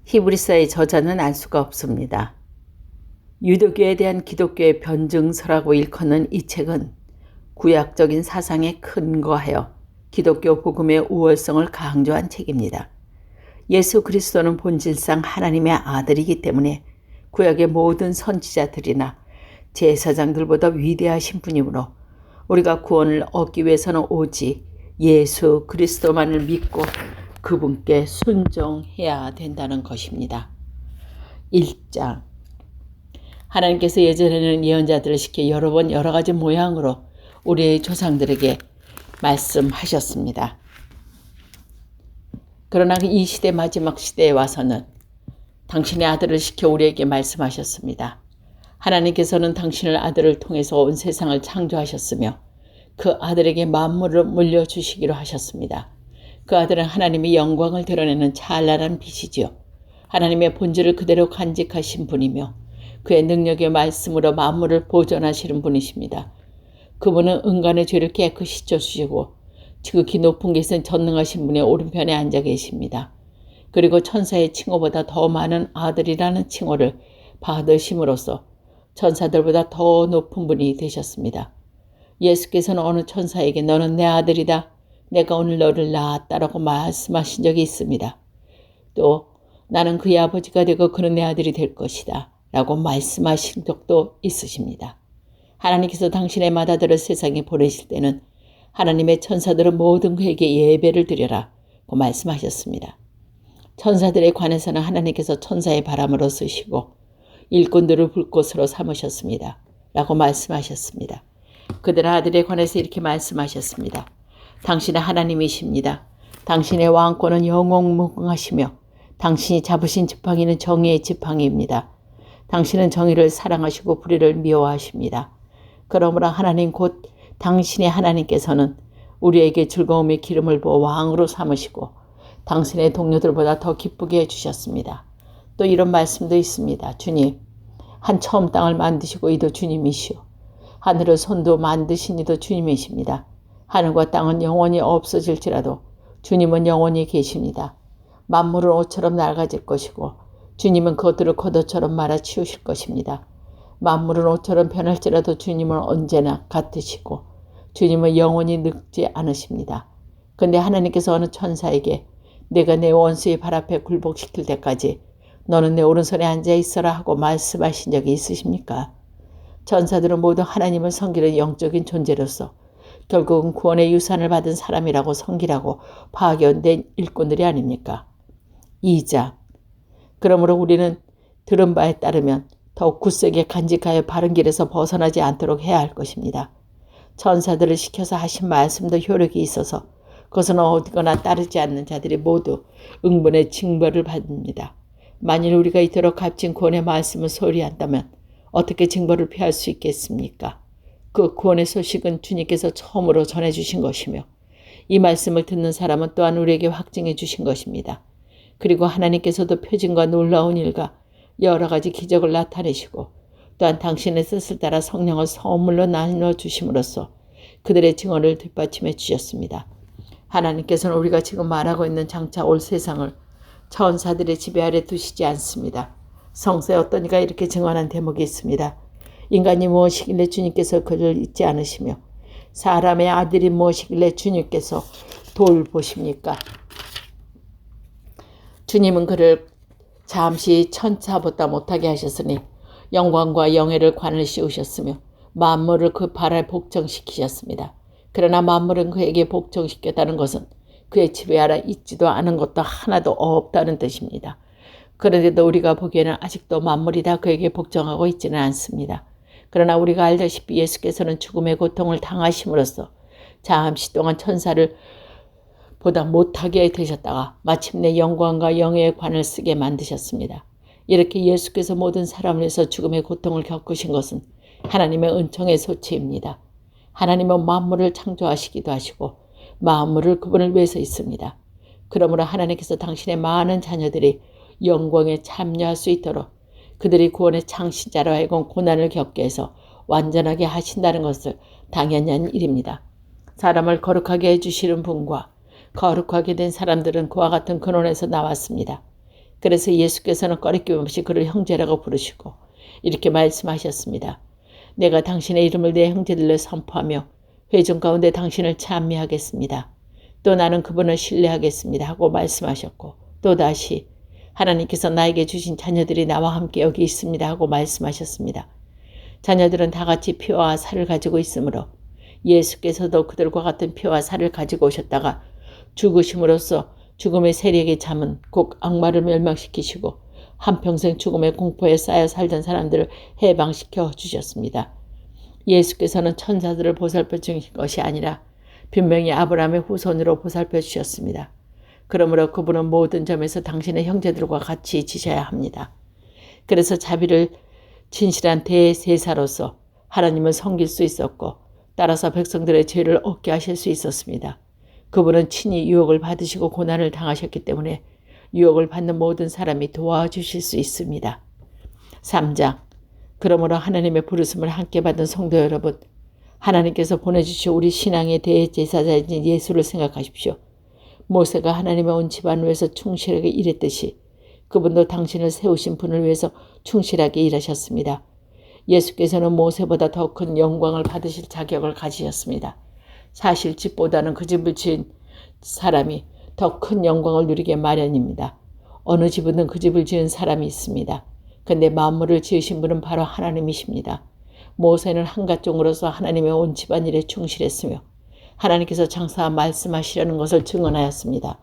히브리서의 저자는 알 수가 없습니다. 유대교에 대한 기독교의 변증서라고 일컫는 이 책은 구약적인 사상에 근거하여 기독교 복음의 우월성을 강조한 책입니다. 예수 그리스도는 본질상 하나님의 아들이기 때문에 구약의 모든 선지자들이나 제사장들보다 위대하신 분이므로 우리가 구원을 얻기 위해서는 오직 예수 그리스도만을 믿고 그분께 순종해야 된다는 것입니다. 1장 하나님께서 예전에는 예언자들을 시켜 여러 번 여러 가지 모양으로 우리의 조상들에게 말씀하셨습니다. 그러나 이 시대 마지막 시대에 와서는 당신의 아들을 시켜 우리에게 말씀하셨습니다. 하나님께서는 당신의 아들을 통해서 온 세상을 창조하셨으며 그 아들에게 만물을 물려주시기로 하셨습니다. 그 아들은 하나님의 영광을 드러내는 찬란한 빛이지요. 하나님의 본질을 그대로 간직하신 분이며 그의 능력의 말씀으로 만물을 보존하시는 분이십니다. 그분은 인간의 죄를 깨끗이 쫓으시고 지극히 높은 곳에 전능하신 분의 오른편에 앉아 계십니다. 그리고 천사의 칭호보다 더 많은 아들이라는 칭호를 받으심으로써 천사들보다 더 높은 분이 되셨습니다. 예수께서는 어느 천사에게 너는 내 아들이다. 내가 오늘 너를 낳았다라고 말씀하신 적이 있습니다. 또 나는 그의 아버지가 되고 그는 내 아들이 될 것이다 라고 말씀하신 적도 있으십니다. 하나님께서 당신의 맏아들을 세상에 보내실 때는 하나님의 천사들은 모든 그에게 예배를 드려라 고 말씀하셨습니다. 천사들에 관해서는 하나님께서 천사의 바람으로 쓰시고 일꾼들을 불꽃으로 삼으셨습니다 라고 말씀하셨습니다. 그들 아들에 관해서 이렇게 말씀하셨습니다. 당신은 하나님이십니다. 당신의 왕권은 영원무궁하시며 당신이 잡으신 지팡이는 정의의 지팡이입니다. 당신은 정의를 사랑하시고 불의를 미워하십니다. 그러므로 하나님 곧 당신의 하나님께서는 우리에게 즐거움의 기름을 부어 왕으로 삼으시고 당신의 동료들보다 더 기쁘게 해주셨습니다. 또 이런 말씀도 있습니다. 주님, 한 처음 땅을 만드시고 이도 주님이시오. 하늘을 손도 만드신 이도 주님이십니다. 하늘과 땅은 영원히 없어질지라도 주님은 영원히 계십니다. 만물은 옷처럼 낡아질 것이고 주님은 그것들을 겉옷처럼 말아치우실 것입니다. 만물은 옷처럼 변할지라도 주님은 언제나 같으시고 주님은 영원히 늙지 않으십니다. 그런데 하나님께서 어느 천사에게 내가 내 원수의 발 앞에 굴복시킬 때까지 너는 내 오른손에 앉아 있어라 하고 말씀하신 적이 있으십니까? 천사들은 모두 하나님을 섬기는 영적인 존재로서 결국은 구원의 유산을 받은 사람이라고 섬기라고 파견된 일꾼들이 아닙니까? 2장 그러므로 우리는 들은 바에 따르면 더욱 굳세게 간직하여 바른 길에서 벗어나지 않도록 해야 할 것입니다. 천사들을 시켜서 하신 말씀도 효력이 있어서 그것은 어디거나 따르지 않는 자들이 모두 응분의 징벌을 받습니다. 만일 우리가 이토록 값진 구원의 말씀을 소홀히 한다면 어떻게 징벌을 피할 수 있겠습니까? 그 구원의 소식은 주님께서 처음으로 전해주신 것이며 이 말씀을 듣는 사람은 또한 우리에게 확증해 주신 것입니다. 그리고 하나님께서도 표징과 놀라운 일과 여러 가지 기적을 나타내시고 또한 당신의 뜻을 따라 성령을 선물로 나누어 주심으로써 그들의 증언을 뒷받침해 주셨습니다. 하나님께서는 우리가 지금 말하고 있는 장차 올 세상을 천사들의 지배 아래 두시지 않습니다. 성서에 어떤 이가 이렇게 증언한 대목이 있습니다. 인간이 무엇이길래 주님께서 그를 잊지 않으시며 사람의 아들이 무엇이길래 주님께서 돌보십니까? 주님은 그를 잠시 천사보다 못하게 하셨으니 영광과 영예를 관을 씌우셨으며 만물을 그 발 아래 복종시키셨습니다. 그러나 만물은 그에게 복종시켰다는 것은 그의 지배 아래 있지도 않은 것도 하나도 없다는 뜻입니다. 그런데도 우리가 보기에는 아직도 만물이 다 그에게 복종하고 있지는 않습니다. 그러나 우리가 알다시피 예수께서는 죽음의 고통을 당하심으로써 잠시 동안 천사를 보다 못하게 되셨다가 마침내 영광과 영예의 관을 쓰게 만드셨습니다. 이렇게 예수께서 모든 사람을 위해서 죽음의 고통을 겪으신 것은 하나님의 은총의 소치입니다. 하나님은 만물을 창조하시기도 하시고 만물을 그분을 위해서 있습니다. 그러므로 하나님께서 당신의 많은 자녀들이 영광에 참여할 수 있도록 그들이 구원의 창시자로 하여금 고난을 겪게 해서 완전하게 하신다는 것을 당연한 일입니다. 사람을 거룩하게 해주시는 분과 거룩하게 된 사람들은 그와 같은 근원에서 나왔습니다. 그래서 예수께서는 꺼리낌 없이 그를 형제라고 부르시고 이렇게 말씀하셨습니다. 내가 당신의 이름을 내 형제들로 선포하며 회중 가운데 당신을 찬미하겠습니다. 또 나는 그분을 신뢰하겠습니다 하고 말씀하셨고 또다시 하나님께서 나에게 주신 자녀들이 나와 함께 여기 있습니다 하고 말씀하셨습니다. 자녀들은 다 같이 피와 살을 가지고 있으므로 예수께서도 그들과 같은 피와 살을 가지고 오셨다가 죽으심으로써 죽음의 세력의 잠은 곧 악마를 멸망시키시고 한평생 죽음의 공포에 쌓여 살던 사람들을 해방시켜 주셨습니다. 예수께서는 천사들을 보살펴 주신 것이 아니라 분명히 아브라함의 후손으로 보살펴 주셨습니다. 그러므로 그분은 모든 점에서 당신의 형제들과 같이 지셔야 합니다. 그래서 자비를 진실한 대제사로서 하나님을 섬길 수 있었고 따라서 백성들의 죄를 얻게 하실 수 있었습니다. 그분은 친히 유혹을 받으시고 고난을 당하셨기 때문에 유혹을 받는 모든 사람이 도와주실 수 있습니다. 3장. 그러므로 하나님의 부르심을 함께 받은 성도 여러분, 하나님께서 보내주신 우리 신앙의 대제사장인 예수를 생각하십시오. 모세가 하나님의 온 집안을 위해서 충실하게 일했듯이 그분도 당신을 세우신 분을 위해서 충실하게 일하셨습니다. 예수께서는 모세보다 더 큰 영광을 받으실 자격을 가지셨습니다. 사실 집보다는 그 집을 지은 사람이 더 큰 영광을 누리게 마련입니다. 어느 집이든 그 집을 지은 사람이 있습니다. 근데 만물을 지으신 분은 바로 하나님이십니다. 모세는 한갓종으로서 하나님의 온 집안일에 충실했으며 하나님께서 장차 말씀하시려는 것을 증언하였습니다.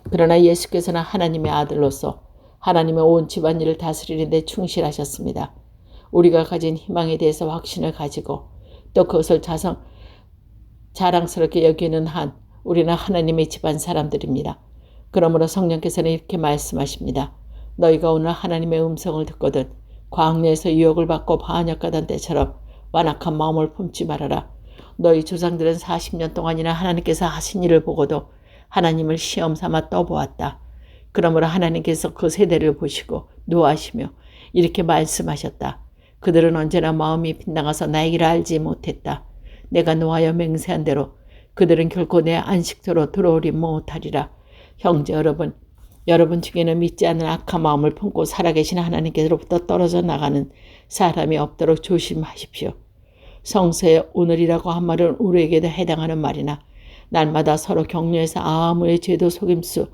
그러나 예수께서는 하나님의 아들로서 하나님의 온 집안일을 다스리는 데 충실하셨습니다. 우리가 가진 희망에 대해서 확신을 가지고 또 그것을 자랑스럽게 여기는 한 우리는 하나님의 집안 사람들입니다. 그러므로 성령께서는 이렇게 말씀하십니다. 너희가 오늘 하나님의 음성을 듣거든 광야에서 유혹을 받고 반역하던 때처럼 완악한 마음을 품지 말아라. 너희 조상들은 40년 동안이나 하나님께서 하신 일을 보고도 하나님을 시험 삼아 떠보았다. 그러므로 하나님께서 그 세대를 보시고 노하시며 이렇게 말씀하셨다. 그들은 언제나 마음이 빗나가서 나의 길을 알지 못했다. 내가 노하여 맹세한 대로 그들은 결코 내 안식처로 들어오리 못하리라. 형제 여러분 중에는 믿지 않는 악한 마음을 품고 살아계신 하나님께로부터 떨어져 나가는 사람이 없도록 조심하십시오. 성서의 오늘이라고 한 말은 우리에게도 해당하는 말이나 날마다 서로 격려해서 아무의 죄도 속임수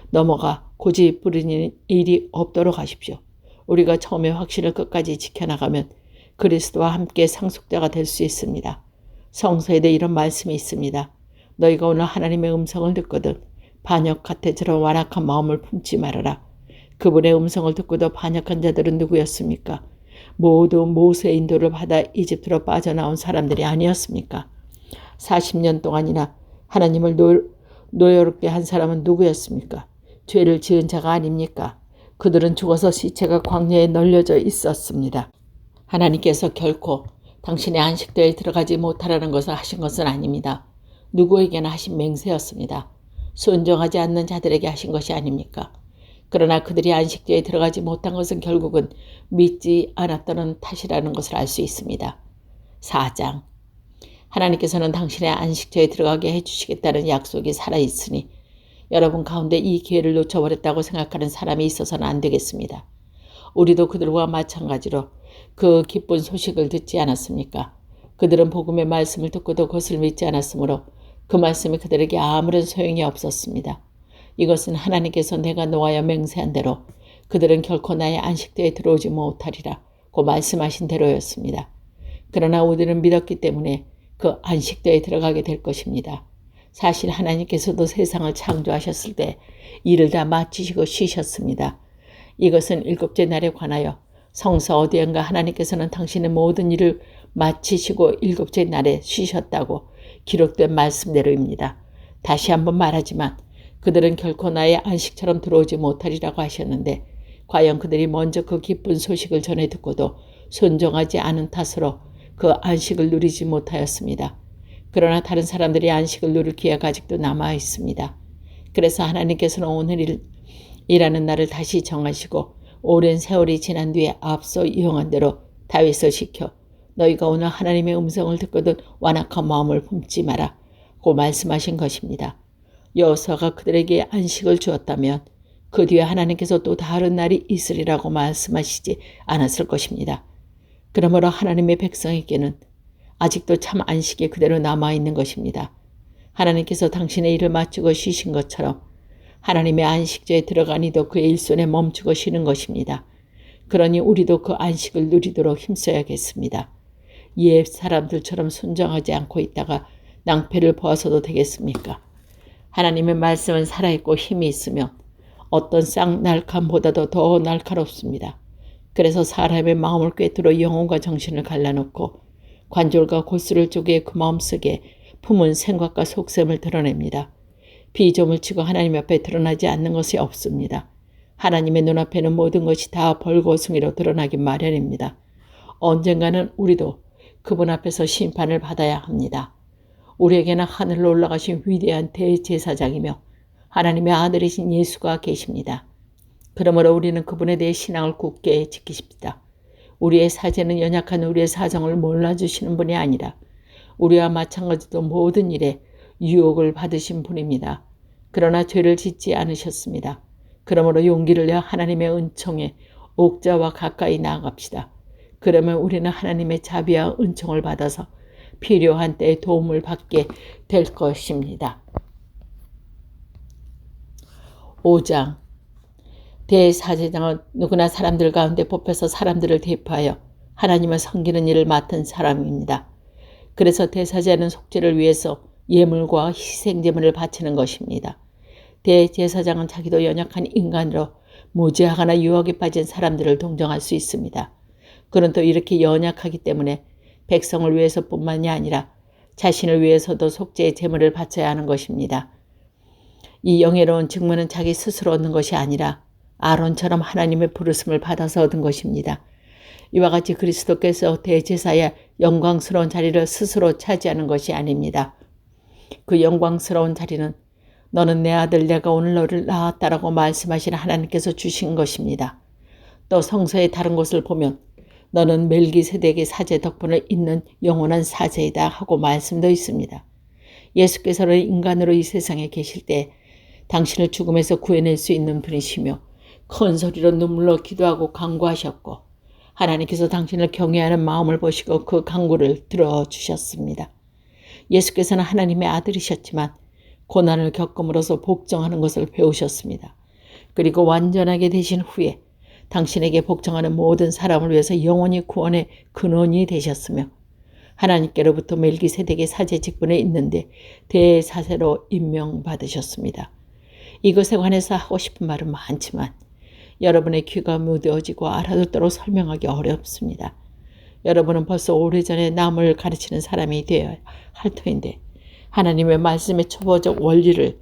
넘어가 고집 부리는 일이 없도록 하십시오. 우리가 처음에 확신을 끝까지 지켜나가면 그리스도와 함께 상속자가 될 수 있습니다. 성서에도 이런 말씀이 있습니다. 너희가 오늘 하나님의 음성을 듣거든 반역 가태처럼 완악한 마음을 품지 말아라. 그분의 음성을 듣고도 반역한 자들은 누구였습니까? 모두 모세의 인도를 받아 이집트로 빠져나온 사람들이 아니었습니까? 40년 동안이나 하나님을 노여롭게 한 사람은 누구였습니까? 죄를 지은 자가 아닙니까? 그들은 죽어서 시체가 광야에 널려져 있었습니다. 하나님께서 결코 당신의 안식도에 들어가지 못하라는 것을 하신 것은 아닙니다. 누구에게나 하신 맹세였습니다. 순종하지 않는 자들에게 하신 것이 아닙니까? 그러나 그들이 안식도에 들어가지 못한 것은 결국은 믿지 않았다는 탓이라는 것을 알 수 있습니다. 4장. 하나님께서는 당신의 안식처에 들어가게 해주시겠다는 약속이 살아있으니 여러분 가운데 이 기회를 놓쳐버렸다고 생각하는 사람이 있어서는 안 되겠습니다. 우리도 그들과 마찬가지로 그 기쁜 소식을 듣지 않았습니까? 그들은 복음의 말씀을 듣고도 그것을 믿지 않았으므로 그 말씀이 그들에게 아무런 소용이 없었습니다. 이것은 하나님께서 내가 노하여 맹세한 대로 그들은 결코 나의 안식대에 들어오지 못하리라 고 말씀하신 대로였습니다. 그러나 우리는 믿었기 때문에 그 안식대에 들어가게 될 것입니다. 사실 하나님께서도 세상을 창조하셨을 때 일을 다 마치시고 쉬셨습니다. 이것은 일곱째 날에 관하여 성서 어디엔가 하나님께서는 당신의 모든 일을 마치시고 일곱째 날에 쉬셨다고 기록된 말씀대로입니다. 다시 한번 말하지만 그들은 결코 나의 안식처럼 들어오지 못하리라고 하셨는데 과연 그들이 먼저 그 기쁜 소식을 전해 듣고도 순종하지 않은 탓으로 그 안식을 누리지 못하였습니다. 그러나 다른 사람들이 안식을 누릴 기회가 아직도 남아 있습니다. 그래서 하나님께서는 오늘이라는 날을 다시 정하시고 오랜 세월이 지난 뒤에 앞서 이용한 대로 다윗을 시켜 너희가 오늘 하나님의 음성을 듣거든 완악한 마음을 품지 마라 고 말씀하신 것입니다. 여호수아가 그들에게 안식을 주었다면 그 뒤에 하나님께서 또 다른 날이 있으리라고 말씀하시지 않았을 것입니다. 그러므로 하나님의 백성에게는 아직도 참 안식이 그대로 남아있는 것입니다. 하나님께서 당신의 일을 마치고 쉬신 것처럼 하나님의 안식처에 들어가니도 그의 일손에 멈추고 쉬는 것입니다. 그러니 우리도 그 안식을 누리도록 힘써야겠습니다. 옛 사람들처럼 순종하지 않고 있다가 낭패를 보아서도 되겠습니까? 하나님의 말씀은 살아있고 힘이 있으며 어떤 쌍날캄보다도 더 날카롭습니다. 그래서 사람의 마음을 꿰뚫어 영혼과 정신을 갈라놓고 관절과 골수를 쪼개 그 마음속에 품은 생각과 속셈을 드러냅니다. 비점을 치고 하나님 앞에 드러나지 않는 것이 없습니다. 하나님의 눈앞에는 모든 것이 다 벌거숭이로 드러나기 마련입니다. 언젠가는 우리도 그분 앞에서 심판을 받아야 합니다. 우리에게는 하늘로 올라가신 위대한 대제사장이며 하나님의 아들이신 예수가 계십니다. 그러므로 우리는 그분에 대해 신앙을 굳게 지키십시다. 우리의 사제는 연약한 우리의 사정을 몰라주시는 분이 아니라 우리와 마찬가지로 모든 일에 유혹을 받으신 분입니다. 그러나 죄를 짓지 않으셨습니다. 그러므로 용기를 내 하나님의 은총에 옥자와 가까이 나아갑시다. 그러면 우리는 하나님의 자비와 은총을 받아서 필요한 때에 도움을 받게 될 것입니다. 5장 대사제장은 누구나 사람들 가운데 뽑혀서 사람들을 대표하여 하나님을 섬기는 일을 맡은 사람입니다. 그래서 대사제는 속죄를 위해서 예물과 희생제물을 바치는 것입니다. 대제사장은 자기도 연약한 인간으로 무지하거나 유혹에 빠진 사람들을 동정할 수 있습니다. 그는 또 이렇게 연약하기 때문에 백성을 위해서뿐만이 아니라 자신을 위해서도 속죄의 제물을 바쳐야 하는 것입니다. 이 영예로운 직무는 자기 스스로 얻는 것이 아니라 아론처럼 하나님의 부르심을 받아서 얻은 것입니다. 이와 같이 그리스도께서 대제사의 영광스러운 자리를 스스로 차지하는 것이 아닙니다. 그 영광스러운 자리는 너는 내 아들 내가 오늘 너를 낳았다라고 말씀하신 하나님께서 주신 것입니다. 또 성서의 다른 곳을 보면 너는 멜기세덱의 사제 덕분을 잇는 영원한 사제이다 하고 말씀도 있습니다. 예수께서는 인간으로 이 세상에 계실 때 당신을 죽음에서 구해낼 수 있는 분이시며 큰 소리로 눈물로 기도하고 간구하셨고 하나님께서 당신을 경외하는 마음을 보시고 그 간구를 들어주셨습니다. 예수께서는 하나님의 아들이셨지만 고난을 겪음으로써 복종하는 것을 배우셨습니다. 그리고 완전하게 되신 후에 당신에게 복종하는 모든 사람을 위해서 영원히 구원의 근원이 되셨으며 하나님께로부터 멜기세덱의 사제 직분에 있는데 대사제로 임명받으셨습니다. 이것에 관해서 하고 싶은 말은 많지만 여러분의 귀가 무뎌지고 알아듣도록 설명하기 어렵습니다. 여러분은 벌써 오래전에 남을 가르치는 사람이 되어야 할 터인데 하나님의 말씀의 초보적 원리를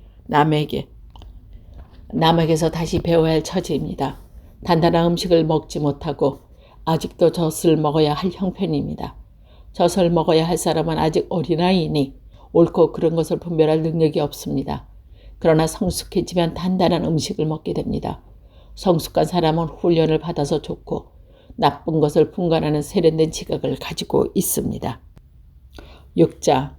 남에게서 다시 배워야 할 처지입니다. 단단한 음식을 먹지 못하고 아직도 젖을 먹어야 할 형편입니다. 젖을 먹어야 할 사람은 아직 어린아이이니 옳고 그른 것을 분별할 능력이 없습니다. 그러나 성숙해지면 단단한 음식을 먹게 됩니다. 성숙한 사람은 훈련을 받아서 좋고 나쁜 것을 분간하는 세련된 지각을 가지고 있습니다. 6장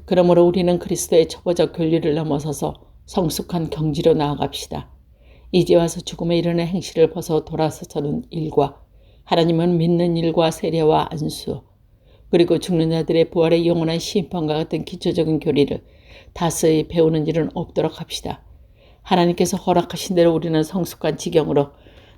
그러므로 우리는 그리스도의 초보적 권리를 넘어서서 성숙한 경지로 나아갑시다. 이제 와서 죽음에 이르는 행실을 벗어 돌아서는 일과 하나님은 믿는 일과 세례와 안수 그리고 죽는 자들의 부활의 영원한 심판과 같은 기초적인 교리를 다스이 배우는 일은 없도록 합시다. 하나님께서 허락하신 대로 우리는 성숙한 지경으로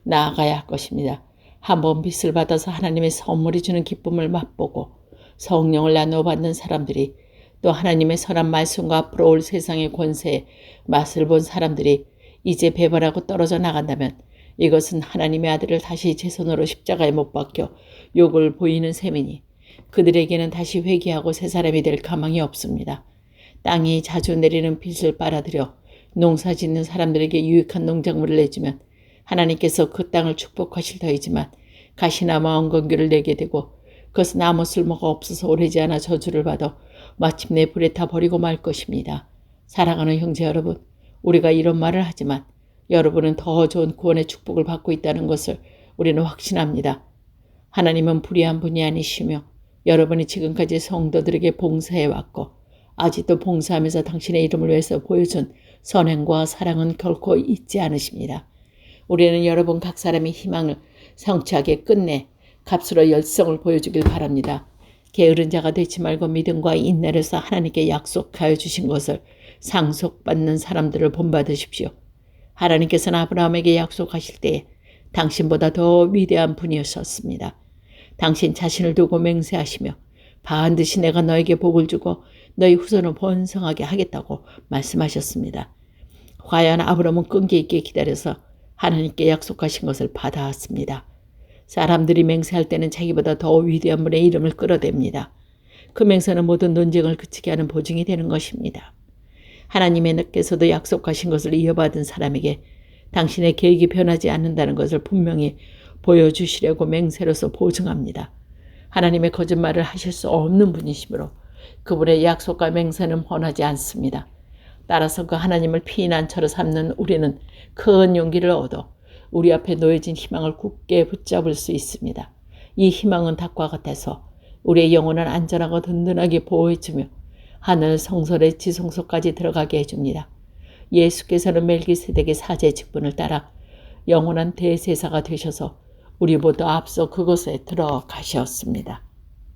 나아가야 할 것입니다. 한번 빚을 받아서 하나님의 선물이 주는 기쁨을 맛보고 성령을 나누어 받는 사람들이 또 하나님의 선한 말씀과 앞으로 올 세상의 권세의 맛을 본 사람들이 이제 배반하고 떨어져 나간다면 이것은 하나님의 아들을 다시 제 손으로 십자가에 못 박혀 욕을 보이는 셈이니 그들에게는 다시 회개하고 새 사람이 될 가망이 없습니다. 땅이 자주 내리는 빚을 빨아들여 농사 짓는 사람들에게 유익한 농작물을 내주면 하나님께서 그 땅을 축복하실 터이지만 가시나무 엉겅퀴를 내게 되고 그것은 아무 쓸모가 없어서 오래지 않아 저주를 받아 마침내 불에 타 버리고 말 것입니다. 사랑하는 형제 여러분, 우리가 이런 말을 하지만 여러분은 더 좋은 구원의 축복을 받고 있다는 것을 우리는 확신합니다. 하나님은 불의한 분이 아니시며 여러분이 지금까지 성도들에게 봉사해왔고 아직도 봉사하면서 당신의 이름을 위해서 보여준 선행과 사랑은 결코 잊지 않으십니다. 우리는 여러분 각 사람의 희망을 성취하게 끝내 값으로 열성을 보여주길 바랍니다. 게으른 자가 되지 말고 믿음과 인내로서 하나님께 약속하여 주신 것을 상속받는 사람들을 본받으십시오. 하나님께서는 아브라함에게 약속하실 때에 당신보다 더 위대한 분이셨습니다. 당신 자신을 두고 맹세하시며 반드시 내가 너에게 복을 주고 너희 후손을 번성하게 하겠다고 말씀하셨습니다. 과연 아브라함은 끈기 있게 기다려서 하나님께 약속하신 것을 받아왔습니다. 사람들이 맹세할 때는 자기보다 더 위대한 분의 이름을 끌어댑니다. 그 맹세는 모든 논쟁을 그치게 하는 보증이 되는 것입니다. 하나님께서도 약속하신 것을 이어받은 사람에게 당신의 계획이 변하지 않는다는 것을 분명히 보여주시려고 맹세로서 보증합니다. 하나님의 거짓말을 하실 수 없는 분이시므로 그분의 약속과 맹세는 변하지 않습니다. 따라서 그 하나님을 피난처로 삼는 우리는 큰 용기를 얻어 우리 앞에 놓여진 희망을 굳게 붙잡을 수 있습니다. 이 희망은 닭과 같아서 우리의 영혼을 안전하고 든든하게 보호해주며 하늘 성소의 지성소까지 들어가게 해줍니다. 예수께서는 멜기세덱의 사제 직분을 따라 영원한 대제사가 되셔서 우리 모두 앞서 그곳에 들어가셨습니다.